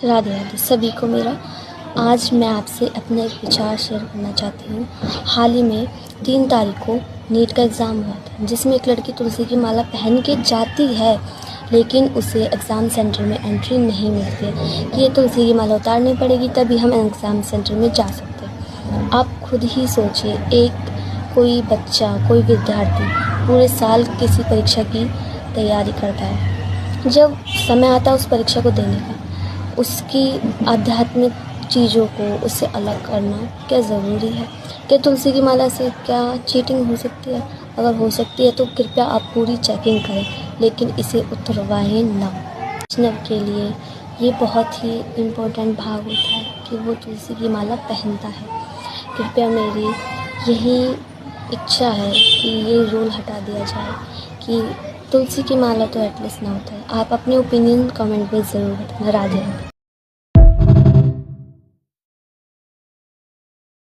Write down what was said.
राधे राधे सभी को मेरा। आज मैं आपसे अपने एक विचार शेयर करना चाहती हूँ। हाल ही में 3 तारीख को नीट का एग्ज़ाम हुआ था, जिसमें एक लड़की तुलसी की माला पहन के जाती है, लेकिन उसे एग्ज़ाम सेंटर में एंट्री नहीं मिलती है कि ये तुलसी की माला उतारनी पड़ेगी, तभी हम एग्ज़ाम सेंटर में जा सकते हैं। आप खुद ही सोचिए, कोई बच्चा, कोई विद्यार्थी पूरे साल किसी परीक्षा की तैयारी करता है। जब समय आता है उस परीक्षा को देने का, उसकी आध्यात्मिक चीज़ों को उससे अलग करना क्या ज़रूरी है? क्या तुलसी की माला से क्या चीटिंग हो सकती है? अगर हो सकती है तो कृपया आप पूरी चेकिंग करें, लेकिन इसे उतरवाएं ना। वैष्णव के लिए ये बहुत ही इम्पोर्टेंट भाग होता है कि वो तुलसी की माला पहनता है। कृपया मेरी यही इच्छा है कि ये रूल हटा दिया जाए कि तुलसी की माला तो एटलीस्ट ना होता है। आप अपने ओपिनियन कमेंट में ज़रूर बताना। राधे।